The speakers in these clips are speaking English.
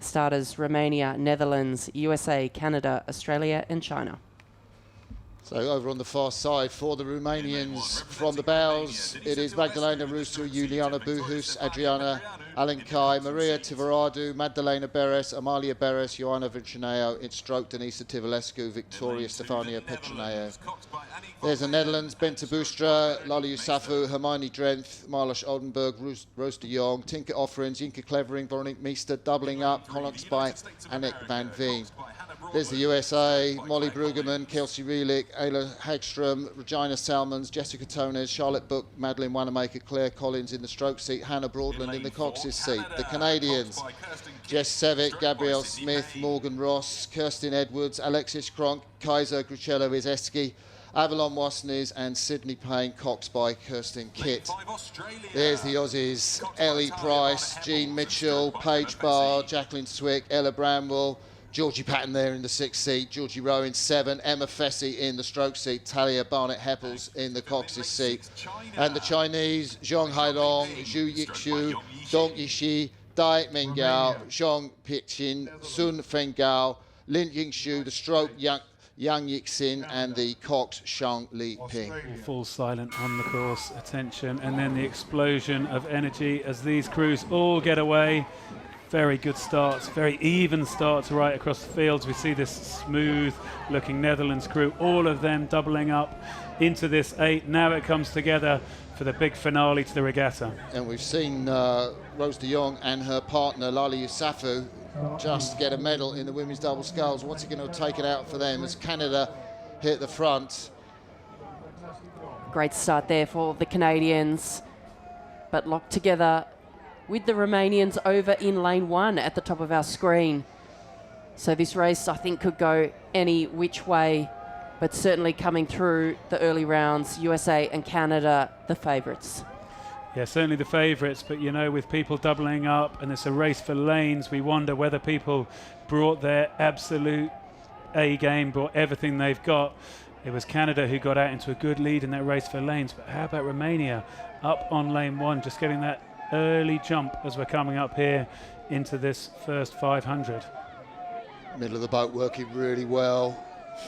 starters: Romania, Netherlands, USA, Canada, Australia and China. So over on the far side for the Romanians from the bows, it is Magdalena Rusu, Iuliana Buhus, Adriana Alenkai, Maria Tivaradu, Magdalena Beres, Amalia Beres, Ioana Vinceneo, in stroke Denisa Tivalescu, Victoria Stefania Petroneo. There's the Netherlands, Bente Boostra, Lali Yusafu, Hermione Drenth, Marloes Oldenburg, Rose de Jong, Tinka Offerings, Jinka Clevering, Veronique Meester, doubling up, Collins by Annick van Veen. There's the USA, Molly Brueggemann, Kelsey Rielich, Ayla Hagstrom, Regina Salmons, Jessica Tones, Charlotte Book, Madeline Wanamaker, Claire Collins in the stroke seat, Hannah Broadland in the Cox's seat. The Canadians, Jess Sevick, Gabrielle Smith, Morgan Ross, Kirsten Edwards, Alexis Kronk, Kaiser Gruchello Izeski, Avalon Wasnes and Sydney Payne, Cox by Kirsten Kitt. There's the Aussies, Ellie Price, Jean Mitchell, Paige Barr, Jacqueline Swick, Ella Bramwell, Georgie Patton there in the 6th seat, Georgie Rowe in 7, Emma Fessy in the stroke seat, Talia Barnett-Heppels in the Cox's seat. And the Chinese, Zhong Hailong, Zhu Yixu, Dong Yishi, Dai Mengao, Zhong Pichin, Sun Fengao, Lin Yingshu, the stroke Yang Yixin and the Cox Shang Li Ping. Full silent on the course, attention, and then the explosion of energy as these crews all get away. Very good starts, very even starts right across the fields. We see this smooth looking Netherlands crew, all of them doubling up into this 8. Now it comes together for the big finale to the regatta. And we've seen Rose de Jong and her partner Lali Yusafu just get a medal in the women's double sculls. What's it going to take it out for them as Canada hit the front? Great start there for the Canadians, but locked together with the Romanians over in lane 1 at the top of our screen. So this race, I think, could go any which way, but certainly coming through the early rounds, USA and Canada, the favourites. Yeah, certainly the favourites, but you know, with people doubling up and it's a race for lanes, we wonder whether people brought their absolute A game, brought everything they've got. It was Canada who got out into a good lead in that race for lanes, but how about Romania up on lane 1, just getting that early jump as we're coming up here into this first 500. Middle of the boat working really well.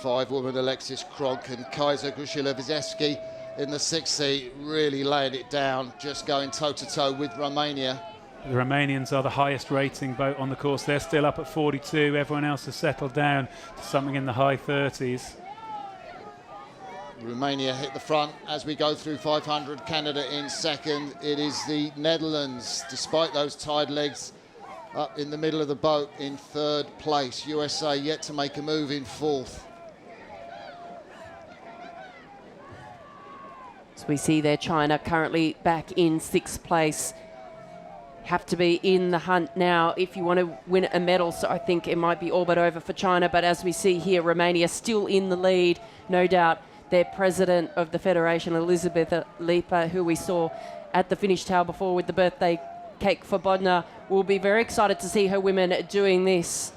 5-woman Alexis Kronk and Kaiser Grushila-Vizeski in the 6th seat, really laying it down, just going toe-to-toe with Romania. The Romanians are the highest rating boat on the course. They're still up at 42. Everyone else has settled down to something in the high 30s. Romania hit the front as we go through 500, Canada in 2nd. It is the Netherlands, despite those tied legs, up in the middle of the boat in 3rd place. USA yet to make a move in 4th. So we see there China currently back in 6th place. Have to be in the hunt now if you want to win a medal, so I think it might be all but over for China. But as we see here, Romania still in the lead, no doubt. Their president of the federation, Elizabeth Lipa, who we saw at the finish towel before with the birthday cake for Bodnar, will be very excited to see her women doing this.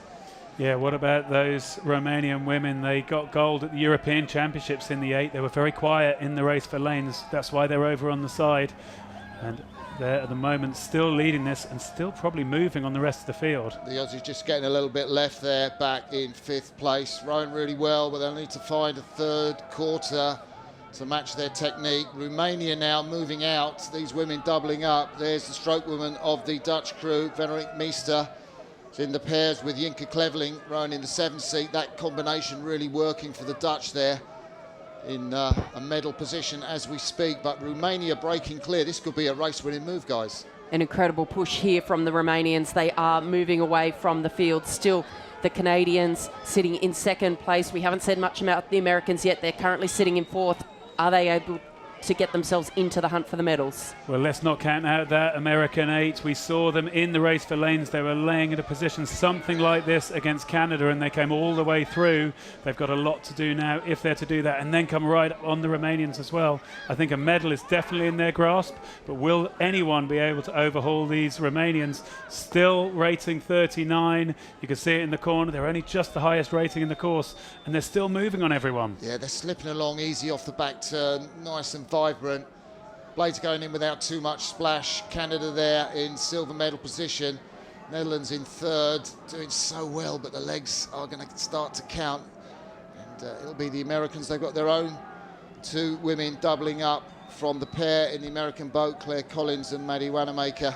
Yeah, what about those Romanian women? They got gold at the European Championships in the 8. They were very quiet in the race for lanes. That's why they're over on the side. And they're at the moment still leading this and still probably moving on the rest of the field. The Aussies just getting a little bit left there, back in 5th place. Rowing really well, but they'll need to find a 3rd quarter to match their technique. Romania now moving out, these women doubling up. There's the stroke woman of the Dutch crew, Veronique Meester. In the pairs with Jinka Cleveling, rowing in the 7th seat. That combination really working for the Dutch there in a medal position as we speak, but Romania breaking clear. This could be a race-winning move, guys. An incredible push here from the Romanians. They are moving away from the field. Still, the Canadians sitting in 2nd place. We haven't said much about the Americans yet. They're currently sitting in 4th. Are they able to get themselves into the hunt for the medals? Well, let's not count out that American 8. We saw them in the race for lanes. They were laying in a position something like this against Canada, and they came all the way through. They've got a lot to do now if they're to do that, and then come right on the Romanians as well. I think a medal is definitely in their grasp, but will anyone be able to overhaul these Romanians? Still rating 39. You can see it in the corner. They're only just the highest rating in the course, and they're still moving on everyone. Yeah, they're slipping along easy off the back turn, nice and vibrant. Blades going in without too much splash. Canada there in silver medal position. Netherlands in third, doing so well, but the legs are going to start to count. And it'll be the Americans. They've got their own 2 women doubling up from the pair in the American boat, Claire Collins and Maddie Wanamaker.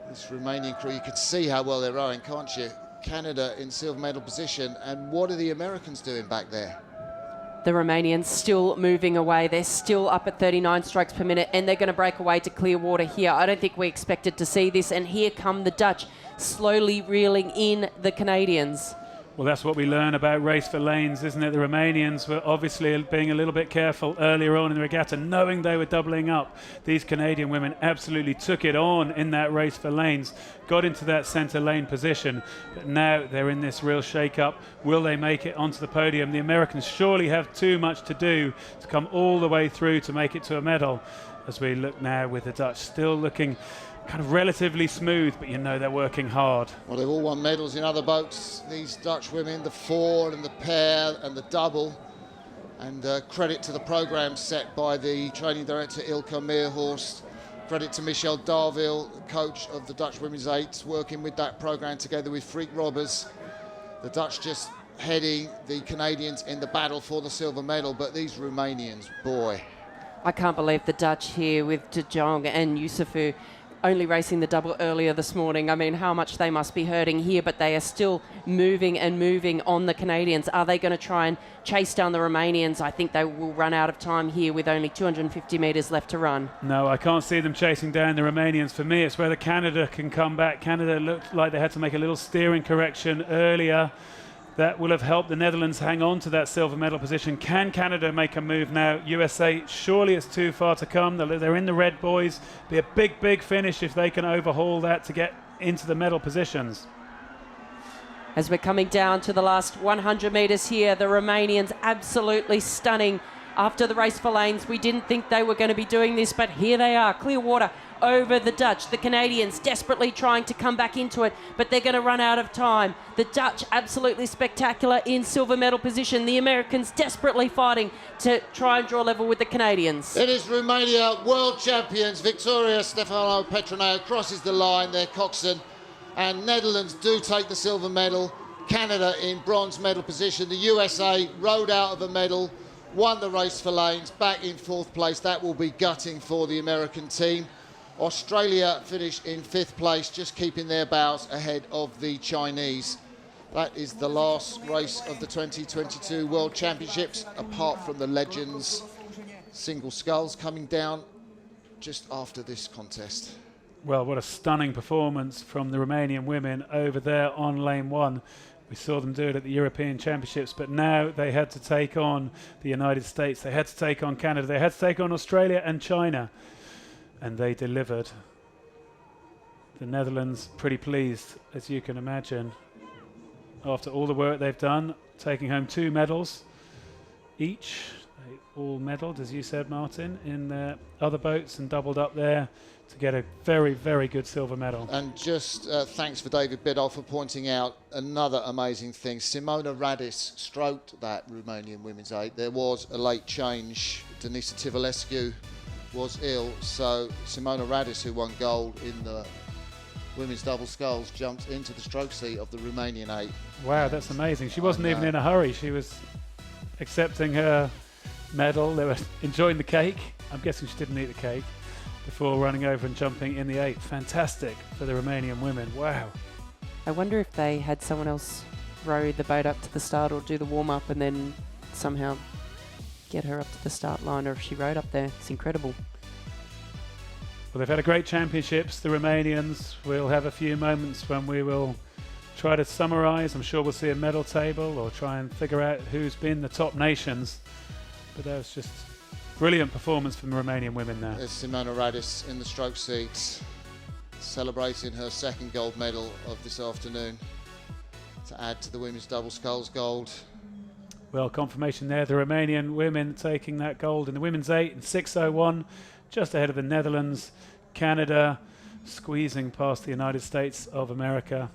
This Romanian crew, you can see how well they're rowing, can't you? Canada in silver medal position. And what are the Americans doing back there? The Romanians still moving away. They're still up at 39 strokes per minute, and they're going to break away to clear water here. I don't think we expected to see this, and here come the Dutch, slowly reeling in the Canadians. Well, that's what we learn about Race for Lanes, isn't it? The Romanians were obviously being a little bit careful earlier on in the regatta, knowing they were doubling up. These Canadian women absolutely took it on in that Race for Lanes, got into that centre lane position, but now they're in this real shake-up. Will they make it onto the podium? The Americans surely have too much to do to come all the way through to make it to a medal. As we look now with the Dutch still looking kind of relatively smooth, but you know they're working hard. Well, they've all won medals in other boats, these Dutch women, the 4 and the pair and the double. And credit to the programme set by the training director Ilka Meerhorst. Credit to Michel Darville, coach of the Dutch Women's 8, working with that programme together with Freek Robbers. The Dutch just heading the Canadians in the battle for the silver medal, but these Romanians, boy. I can't believe the Dutch here with De Jong and Yusufu only racing the double earlier this morning. I mean, how much they must be hurting here, but they are still moving and moving on the Canadians. Are they going to try and chase down the Romanians? I think they will run out of time here with only 250 metres left to run. No, I can't see them chasing down the Romanians. For me, it's whether Canada can come back. Canada looked like they had to make a little steering correction earlier. That will have helped the Netherlands hang on to that silver medal position. Can Canada make a move now? USA, surely it's too far to come. They're in the red, boys. Be a big, big finish if they can overhaul that to get into the medal positions. As we're coming down to the last 100 metres here, the Romanians absolutely stunning. After the Race for Lanes, we didn't think they were going to be doing this, but here they are, clear water over the Dutch. The Canadians desperately trying to come back into it, but they're going to run out of time. The Dutch absolutely spectacular in silver medal position. The Americans desperately fighting to try and draw level with the Canadians. It is Romania, world champions. Victoria Stefano Petroneu crosses the line, their coxswain, and Netherlands do take the silver medal. Canada in bronze medal position. The USA rode out of a medal, won the Race for Lanes, back in 4th place. That will be gutting for the American team. Australia finished in 5th place, just keeping their bows ahead of the Chinese. That is the last race of the 2022 World Championships, apart from the Legends single sculls coming down just after this contest. Well, what a stunning performance from the Romanian women over there on lane 1. We saw them do it at the European Championships, but now they had to take on the United States. They had to take on Canada. They had to take on Australia and China. And they delivered. The Netherlands pretty pleased, as you can imagine, after all the work they've done, taking home 2 medals each. They all medalled, as you said, Martin, in their other boats and doubled up there to get a very, very good silver medal. And just thanks for David Biddle for pointing out another amazing thing. Simona Radis stroked that Romanian women's 8. There was a late change. Denisa Tivolescu was ill, so Simona Radis, who won gold in the women's double sculls, jumped into the stroke seat of the Romanian 8. Wow, that's amazing. She wasn't even in a hurry. She was accepting her medal. They were enjoying the cake. I'm guessing she didn't eat the cake before running over and jumping in the 8. Fantastic for the Romanian women. Wow. I wonder if they had someone else row the boat up to the start or do the warm-up and then somehow get her up to the start line, or if she rode up there. It's incredible. Well, they've had a great championships, the Romanians. We'll have a few moments when we will try to summarise. I'm sure we'll see a medal table or try and figure out who's been the top nations. But that was just brilliant performance from the Romanian women there. There's Simona Radis in the stroke seat, celebrating her 2nd gold medal of this afternoon to add to the women's double sculls gold. Well, confirmation there, the Romanian women taking that gold in the women's 8 in 6:01, just ahead of the Netherlands. Canada squeezing past the United States of America.